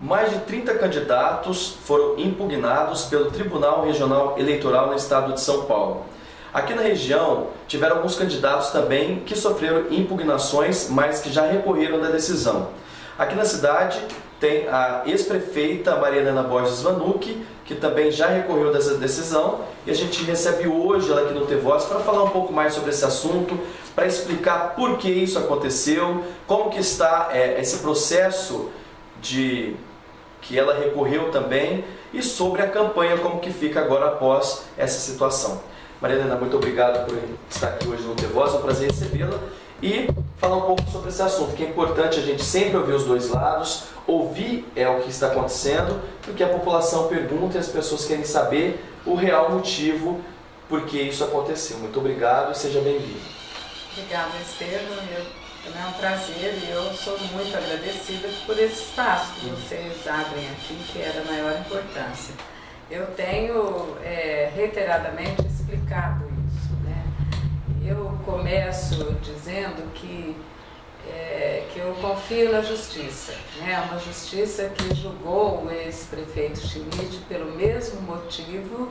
mais de 30 candidatos foram impugnados pelo Tribunal Regional Eleitoral no estado de São Paulo. Aqui na região, tiveram alguns candidatos também que sofreram impugnações, mas que já recorreram da decisão. Aqui na cidade tem a ex-prefeita Maria Helena Borges Vanucchi, que também já recorreu dessa decisão, e a gente recebe hoje ela aqui no T-Voz para falar um pouco mais sobre esse assunto, para explicar por que isso aconteceu, como que está esse processo de que ela recorreu também, e sobre a campanha, como que fica agora após essa situação. Maria Helena, muito obrigado por estar aqui hoje no T-Voz, é um prazer recebê-la e falar um pouco sobre esse assunto, que é importante a gente sempre ouvir os dois lados, ouvir o que está acontecendo, porque a população pergunta e as pessoas querem saber o real motivo por que isso aconteceu. Muito obrigado e seja bem-vindo. Obrigada, Estevam. Também é um prazer e eu sou muito agradecida por esse espaço que vocês abrem aqui, que é da maior importância. Eu tenho reiteradamente explicado isso, né? Eu começo dizendo que eu confio na justiça, né? Uma justiça que julgou o ex-prefeito Schmidt pelo mesmo motivo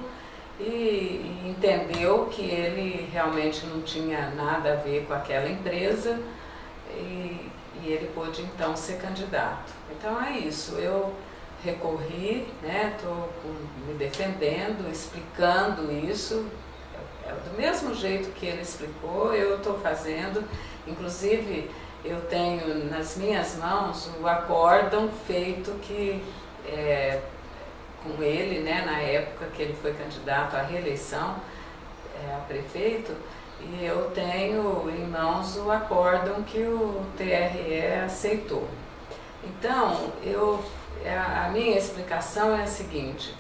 e entendeu que ele realmente não tinha nada a ver com aquela empresa e ele pôde então ser candidato. Então é isso, eu recorri, né? Estou me defendendo, explicando isso, do mesmo jeito que ele explicou, eu estou fazendo. Inclusive, eu tenho nas minhas mãos o acórdão feito com ele, né, na época que ele foi candidato à reeleição a prefeito, e eu tenho em mãos o acórdão que o TRE aceitou. Então, a minha explicação é a seguinte: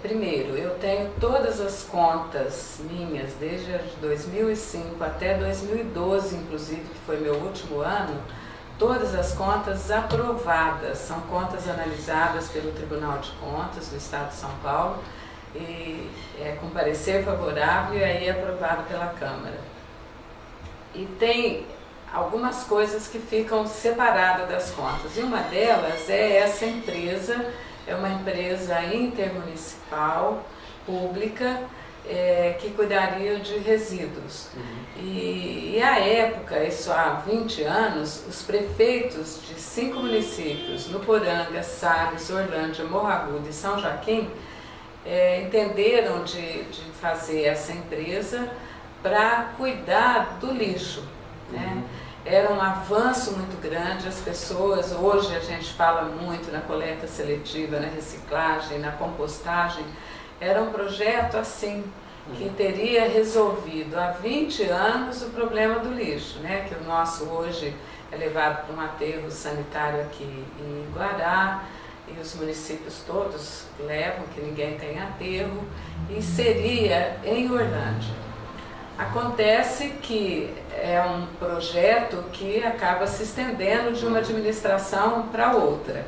primeiro, eu tenho todas as contas minhas, desde 2005 até 2012, inclusive, que foi meu último ano, todas as contas aprovadas, são contas analisadas pelo Tribunal de Contas do Estado de São Paulo, e com parecer favorável e aí aprovado pela Câmara. E tem algumas coisas que ficam separadas das contas, e uma delas é essa empresa. É uma empresa intermunicipal, pública, que cuidaria de resíduos. E à época, isso há 20 anos, os prefeitos de 5 municípios, Nuporanga, Salles, Orlândia, Morro Agudo e São Joaquim, entenderam de fazer essa empresa para cuidar do lixo, né? Era um avanço muito grande, as pessoas, hoje a gente fala muito na coleta seletiva, na reciclagem, na compostagem, era um projeto assim, que teria resolvido há 20 anos o problema do lixo, né? Que o nosso hoje é levado para um aterro sanitário aqui em Guará, e os municípios todos levam, que ninguém tem aterro, e seria em Orlândia. Acontece que é um projeto que acaba se estendendo de uma administração para outra.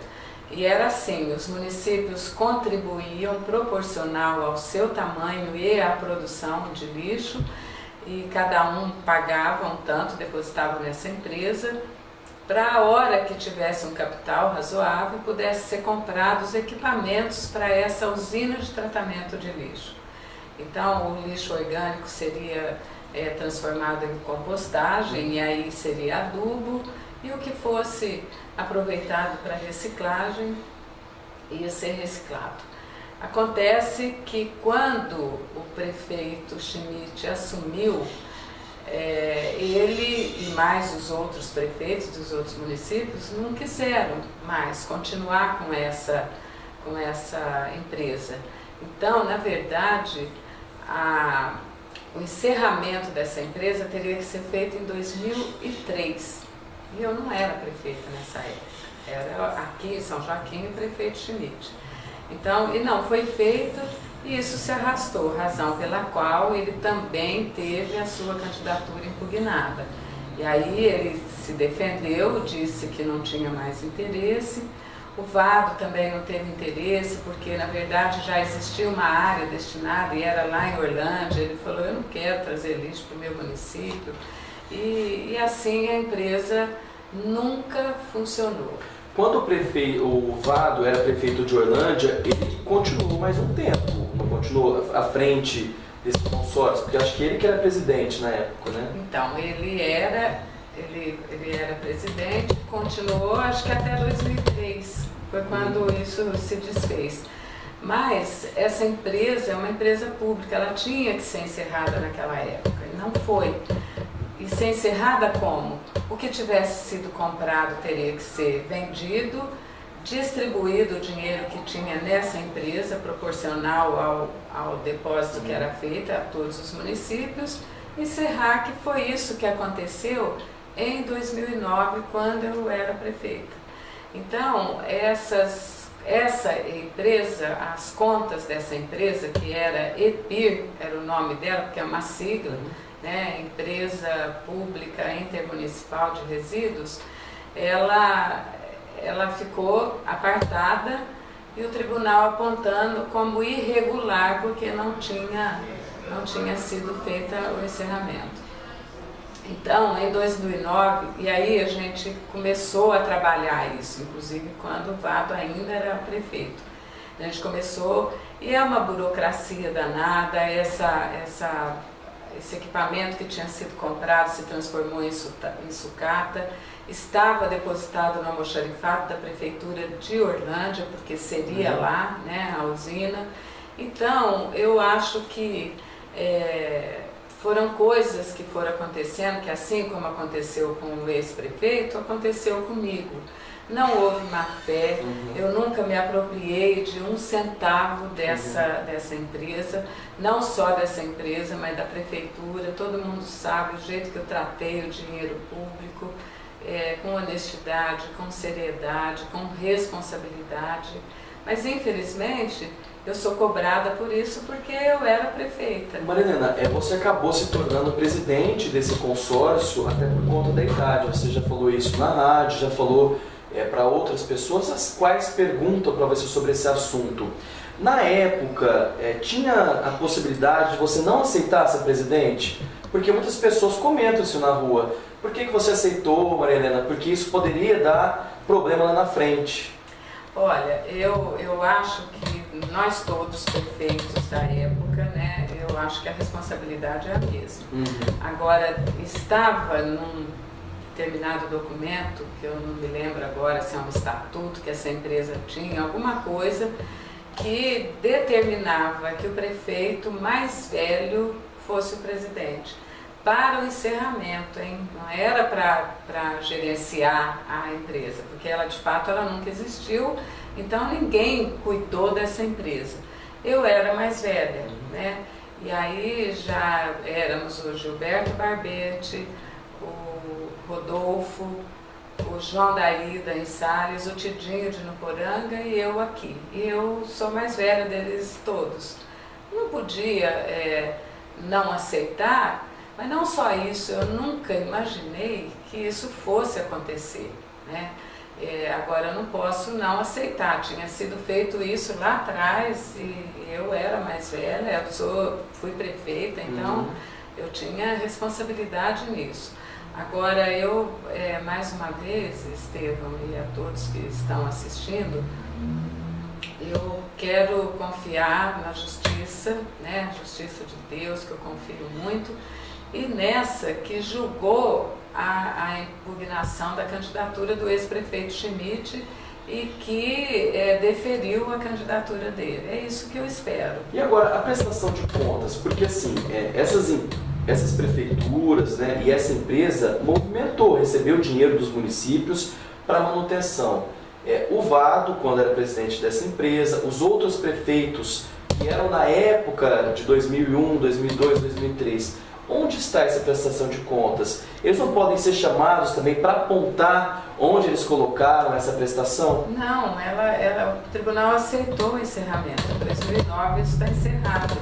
E era assim, os municípios contribuíam proporcional ao seu tamanho e à produção de lixo, e cada um pagava um tanto, depositava nessa empresa, para a hora que tivesse um capital razoável, pudesse ser comprados equipamentos para essa usina de tratamento de lixo. Então, o lixo orgânico seria transformado em compostagem, e aí seria adubo, e o que fosse aproveitado para reciclagem ia ser reciclado. Acontece que quando o prefeito Schmidt assumiu, ele e mais os outros prefeitos dos outros municípios não quiseram mais continuar com essa empresa. Então, na verdade, o encerramento dessa empresa teria que ser feito em 2003. E eu não era prefeita nessa época. Era aqui em São Joaquim o prefeito Schmidt. Então, e não foi feito, e isso se arrastou, razão pela qual ele também teve a sua candidatura impugnada. E aí ele se defendeu, disse que não tinha mais interesse. O Vado também não teve interesse, porque na verdade já existia uma área destinada e era lá em Orlândia. Ele falou: eu não quero trazer lixo para o meu município. E assim a empresa nunca funcionou. Quando o Vado era prefeito de Orlândia, ele continuou mais um tempo, não continuou à frente desse consórcio, porque acho que ele que era presidente na época, né? Então, ele era presidente, continuou acho que até 2003, foi quando isso se desfez. Mas essa empresa é uma empresa pública, ela tinha que ser encerrada naquela época, e não foi. E ser encerrada como? O que tivesse sido comprado teria que ser vendido, distribuído o dinheiro que tinha nessa empresa, proporcional ao depósito que era feito a todos os municípios, encerrar, que foi isso que aconteceu em 2009, quando eu era prefeita. Então, essa empresa, as contas dessa empresa, que era EPIR, era o nome dela, porque é uma sigla, né, Empresa Pública Intermunicipal de Resíduos, ela ficou apartada e o tribunal apontando como irregular, porque não tinha sido feita o encerramento. Então, em 2009, e aí a gente começou a trabalhar isso, inclusive quando o Vado ainda era prefeito. A gente começou, e é uma burocracia danada, esse equipamento que tinha sido comprado se transformou em sucata, estava depositado no almoxarifado da prefeitura de Orlândia, porque seria lá, né, a usina. Então, eu acho que foram coisas que foram acontecendo, que assim como aconteceu com o ex-prefeito, aconteceu comigo. Não houve má fé, eu nunca me apropriei de um centavo dessa empresa, não só dessa empresa, mas da prefeitura. Todo mundo sabe o jeito que eu tratei o dinheiro público, com honestidade, com seriedade, com responsabilidade. Mas infelizmente eu sou cobrada por isso porque eu era prefeita. Maria Helena, você acabou se tornando presidente desse consórcio até por conta da idade. Você já falou isso na rádio, já falou para outras pessoas, as quais perguntam para você sobre esse assunto. Na época, tinha a possibilidade de você não aceitar ser presidente? Porque muitas pessoas comentam isso na rua. Por que você aceitou, Maria Helena? Porque isso poderia dar problema lá na frente. Olha, eu acho que nós todos prefeitos da época, né, eu acho que a responsabilidade é a mesma. Agora, estava num determinado documento, que eu não me lembro agora se é um estatuto que essa empresa tinha, alguma coisa que determinava que o prefeito mais velho fosse o presidente. Para o encerramento, hein? Não era para gerenciar a empresa, porque ela de fato ela nunca existiu, então ninguém cuidou dessa empresa. Eu era mais velha, né? E aí já éramos o Gilberto Barbete, o Rodolfo, o João Daída em Salles, o Tidinho de Nuporanga e eu aqui. E eu sou mais velha deles todos. Não podia não aceitar. Mas não só isso, eu nunca imaginei que isso fosse acontecer, né? Agora eu não posso não aceitar, tinha sido feito isso lá atrás e eu era mais velha, fui prefeita, então eu tinha responsabilidade nisso. Agora eu, mais uma vez, Estevão e a todos que estão assistindo, eu quero confiar na justiça, né? A justiça de Deus, que eu confio muito, e nessa que julgou a impugnação da candidatura do ex-prefeito Schmidt e que deferiu a candidatura dele. É isso que eu espero. E agora, a prestação de contas, porque assim, essas prefeituras, né, e essa empresa recebeu dinheiro dos municípios para manutenção. O Vado, quando era presidente dessa empresa, os outros prefeitos que eram na época de 2001, 2002, 2003, onde está essa prestação de contas? Eles não podem ser chamados também para apontar onde eles colocaram essa prestação? Não, o tribunal aceitou o encerramento. Em 2009 isso está encerrado.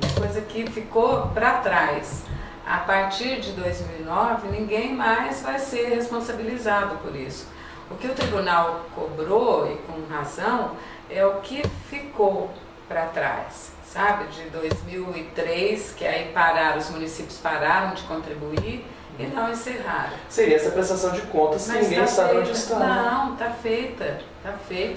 É coisa que ficou para trás. A partir de 2009, ninguém mais vai ser responsabilizado por isso. O que o tribunal cobrou, e com razão, é o que ficou. para trás, sabe? De 2003, que aí pararam, os municípios pararam de contribuir e não encerraram. Seria essa prestação de contas que Mas ninguém sabe onde está. Não, está feita.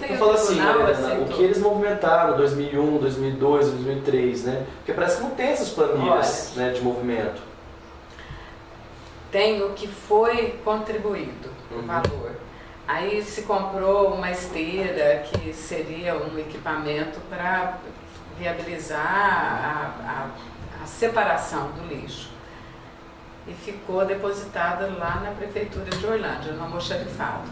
Eu falo assim, Mariana, o que eles movimentaram 2001, 2002, 2003, né? Porque parece que não tem essas planilhas, né, de movimento. Tem o que foi contribuído, o valor. Aí se comprou uma esteira, que seria um equipamento para viabilizar a separação do lixo. E ficou depositada lá na Prefeitura de Orlândia, no almoxarifado.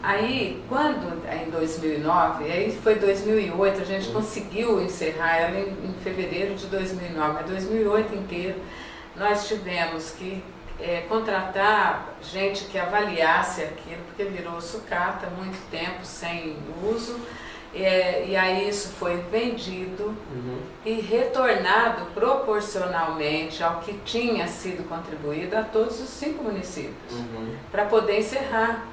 Aí, quando, em 2009, aí foi 2008, a gente conseguiu encerrar ela em fevereiro de 2009, mas 2008 inteiro nós tivemos que contratar gente que avaliasse aquilo, porque virou sucata, muito tempo sem uso, e aí isso foi vendido e retornado proporcionalmente ao que tinha sido contribuído a todos os 5 municípios, para poder encerrar.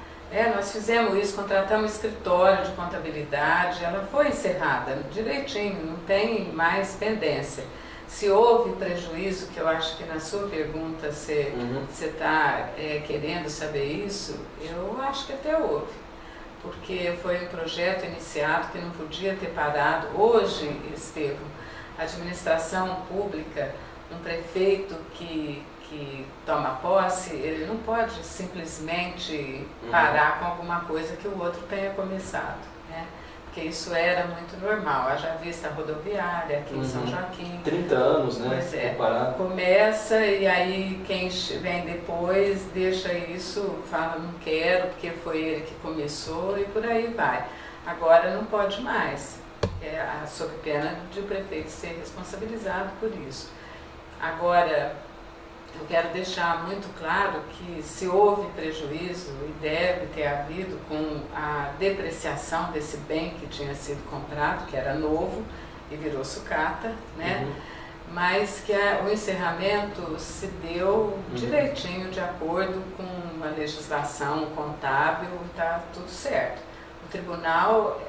Nós fizemos isso, contratamos um escritório de contabilidade, ela foi encerrada direitinho, não tem mais pendência. Se houve prejuízo, que eu acho que na sua pergunta você está querendo saber isso, eu acho que até houve, porque foi um projeto iniciado que não podia ter parado. Hoje, Estevão, a administração pública, um prefeito que toma posse, ele não pode simplesmente parar com alguma coisa que o outro tenha começado, né? Porque isso era muito normal. Haja vista a rodoviária aqui em São Joaquim. 30 anos, né? Pois é. Começa e aí quem vem depois deixa isso, fala não quero, porque foi ele que começou e por aí vai. Agora não pode mais, sob pena de o prefeito ser responsabilizado por isso. Agora, eu quero deixar muito claro que se houve prejuízo, e deve ter havido com a depreciação desse bem que tinha sido comprado, que era novo e virou sucata, né? Mas que o encerramento se deu direitinho, de acordo com a legislação contábil, está tudo certo. O tribunal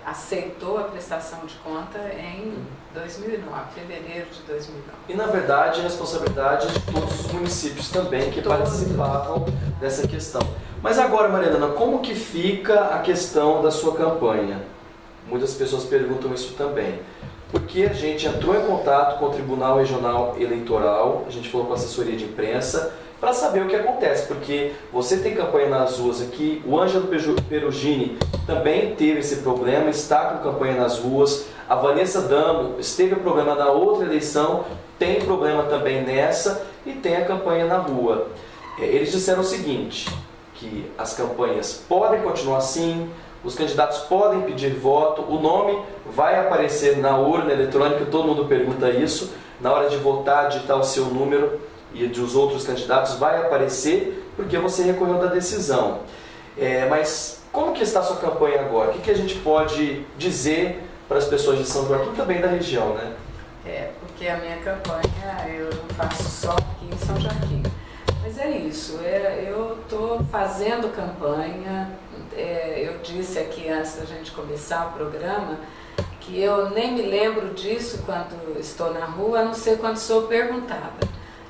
aceitou a prestação de conta em 2009, fevereiro de 2009. E na verdade a responsabilidade de todos os municípios também que participavam dessa questão. Mas agora, Mariana, como que fica a questão da sua campanha? Muitas pessoas perguntam isso também. Porque a gente entrou em contato com o Tribunal Regional Eleitoral, a gente falou com a assessoria de imprensa, para saber o que acontece, porque você tem campanha nas ruas aqui, o Ângelo Perugini também teve esse problema, está com campanha nas ruas, a Vanessa Damo esteve o problema na outra eleição, tem problema também nessa e tem a campanha na rua. Eles disseram o seguinte, que as campanhas podem continuar assim, os candidatos podem pedir voto, o nome vai aparecer na urna eletrônica, todo mundo pergunta isso, na hora de votar, digitar o seu número e dos outros candidatos vai aparecer porque você recorreu da decisão. Mas como que está a sua campanha agora? O que a gente pode dizer para as pessoas de São Joaquim, também da região, né? Porque a minha campanha eu não faço só aqui em São Joaquim. Mas é isso, eu estou fazendo campanha, eu disse aqui antes da gente começar o programa, que eu nem me lembro disso quando estou na rua, a não ser quando sou perguntada.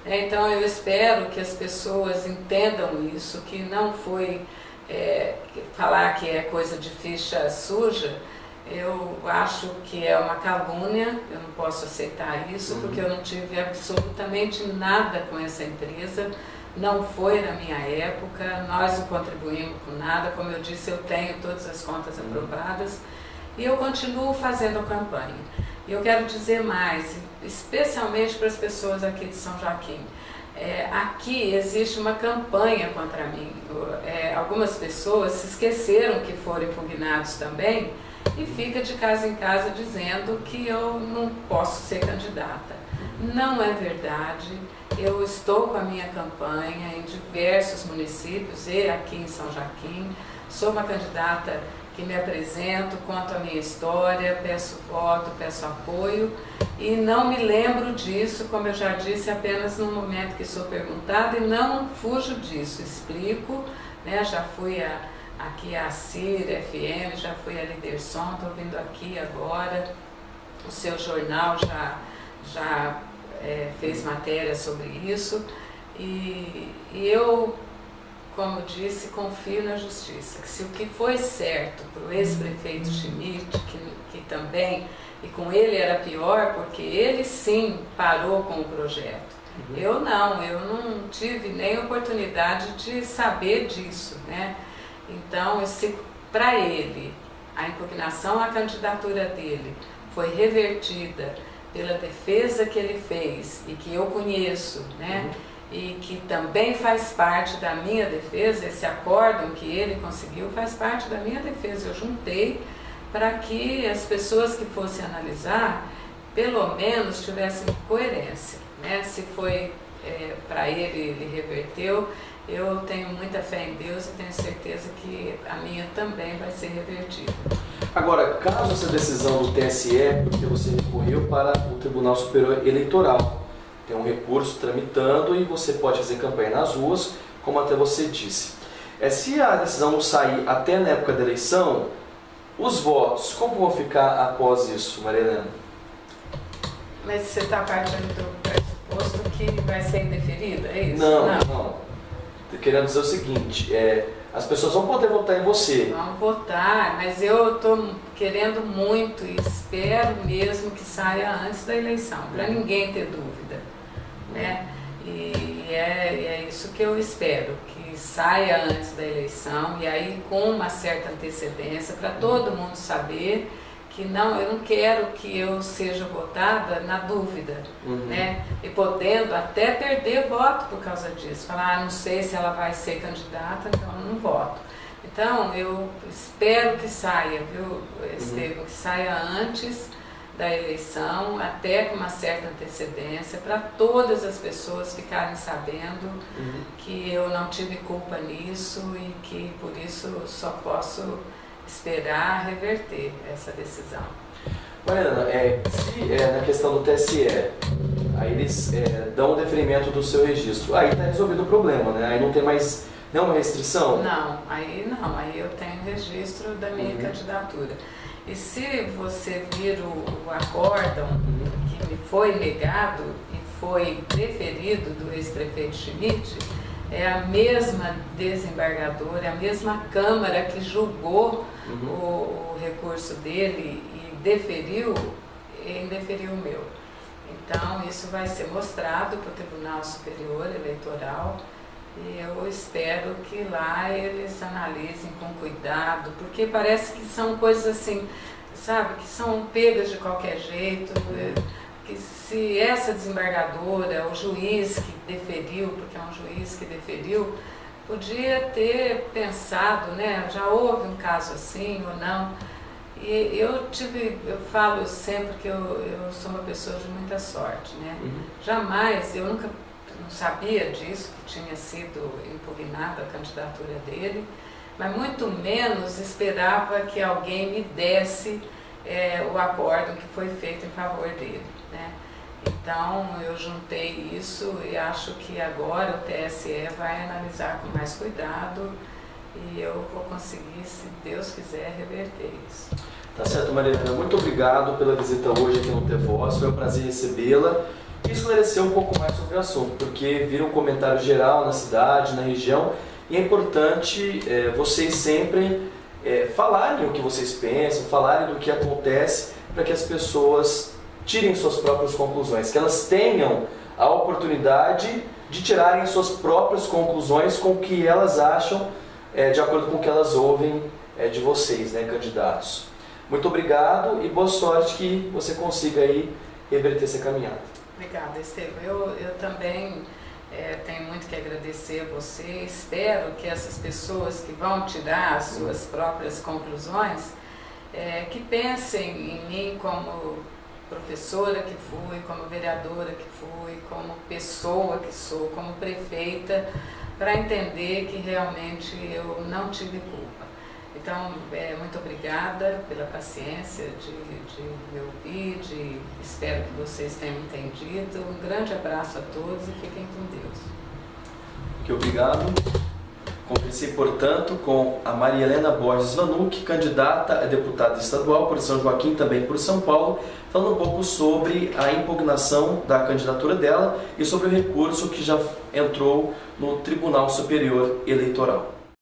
Então eu espero que as pessoas entendam isso, que não foi falar que é coisa de ficha suja. Eu acho que é uma calúnia, eu não posso aceitar isso, porque eu não tive absolutamente nada com essa empresa, não foi na minha época, nós não contribuímos com nada, como eu disse, eu tenho todas as contas aprovadas e eu continuo fazendo a campanha. E eu quero dizer mais, especialmente para as pessoas aqui de São Joaquim. Aqui existe uma campanha contra mim. Algumas pessoas se esqueceram que foram impugnados também e fica de casa em casa dizendo que eu não posso ser candidata. Não é verdade. Eu estou com a minha campanha em diversos municípios e aqui em São Joaquim. Sou uma candidata que me apresento, conto a minha história, peço voto, peço apoio e não me lembro disso, como eu já disse, apenas no momento que sou perguntada e não fujo disso, explico, né? Já fui aqui à CIR FM, já fui a Liderson, estou vindo aqui agora o seu jornal já fez matéria sobre isso, e eu, como disse, confio na justiça, que se o que foi certo para o ex-prefeito Schmidt, que também, e com ele era pior, porque ele sim parou com o projeto. Eu não tive nem oportunidade de saber disso, né? Então, se para ele a impugnação à candidatura dele foi revertida pela defesa que ele fez e que eu conheço, né? E que também faz parte da minha defesa, esse acórdão que ele conseguiu faz parte da minha defesa. Eu juntei para que as pessoas que fossem analisar, pelo menos tivessem coerência, né? Se foi para ele reverteu, eu tenho muita fé em Deus e tenho certeza que a minha também vai ser revertida. Agora, caso essa decisão do TSE, porque você recorreu para o Tribunal Superior Eleitoral, tem um recurso tramitando e você pode fazer campanha nas ruas, como até você disse. Se a decisão não sair até na época da eleição, os votos, como vão ficar após isso, Maria Helena? Mas você está partindo do pressuposto que vai ser indeferida, é isso? Não. Estou querendo dizer o seguinte, as pessoas vão poder votar em você. Vão votar, mas eu estou querendo muito e espero mesmo que saia antes da eleição, para ninguém ter dúvida, né? E é isso que eu espero, que saia antes da eleição e aí com uma certa antecedência para todo mundo saber que eu não quero que eu seja votada na dúvida, né? E podendo até perder voto por causa disso. Falar, não sei se ela vai ser candidata, então eu não voto. Então, eu espero que saia, viu, Estevam, que saia antes da eleição, até com uma certa antecedência, para todas as pessoas ficarem sabendo que eu não tive culpa nisso e que por isso só posso esperar reverter essa decisão. Mariana, se na questão do TSE, aí eles dão o deferimento do seu registro, aí está resolvido o problema, né? Aí não tem mais nenhuma restrição? Não, aí eu tenho registro da minha candidatura. E se você vir o acórdão que me foi negado e foi deferido do ex-prefeito Schmidt, é a mesma desembargadora, é a mesma Câmara que julgou o recurso dele e indeferiu o meu. Então, isso vai ser mostrado para o Tribunal Superior Eleitoral e eu espero que lá eles analisem com cuidado, porque parece que são coisas assim, sabe, que são pegas de qualquer jeito, que se essa desembargadora, o juiz que deferiu, porque é um juiz que deferiu, podia ter pensado, né, já houve um caso assim ou não. E eu falo sempre que eu sou uma pessoa de muita sorte, né? Jamais, eu nunca não sabia disso, que tinha sido impugnada a candidatura dele, mas muito menos esperava que alguém me desse o acórdão que foi feito em favor dele, né? Então eu juntei isso e acho que agora o TSE vai analisar com mais cuidado e eu vou conseguir, se Deus quiser, reverter isso. Tá certo, Mariana. Muito obrigado pela visita hoje aqui no Ter Voz, foi um prazer recebê-la e esclarecer um pouco mais sobre o assunto, porque vira um comentário geral na cidade, na região, e é importante vocês sempre falarem o que vocês pensam, falarem do que acontece, para que as pessoas tirem suas próprias conclusões, que elas tenham a oportunidade de tirarem suas próprias conclusões com o que elas acham, de acordo com o que elas ouvem de vocês, né, candidatos. Muito obrigado e boa sorte que você consiga aí reverter essa caminhada. Obrigada, Estevam. Eu também tenho muito que agradecer a você. Espero que essas pessoas que vão tirar as suas próprias conclusões, que pensem em mim como professora que fui, como vereadora que fui, como pessoa que sou, como prefeita, para entender que realmente eu não tive culpa. Então, muito obrigada pela paciência de me ouvir, espero que vocês tenham entendido. Um grande abraço a todos e fiquem com Deus. Muito obrigado. Conversei, portanto, com a Maria Helena Borges Vanucchi, candidata a deputada estadual por São Joaquim, também por São Paulo, falando um pouco sobre a impugnação da candidatura dela e sobre o recurso que já entrou no Tribunal Superior Eleitoral.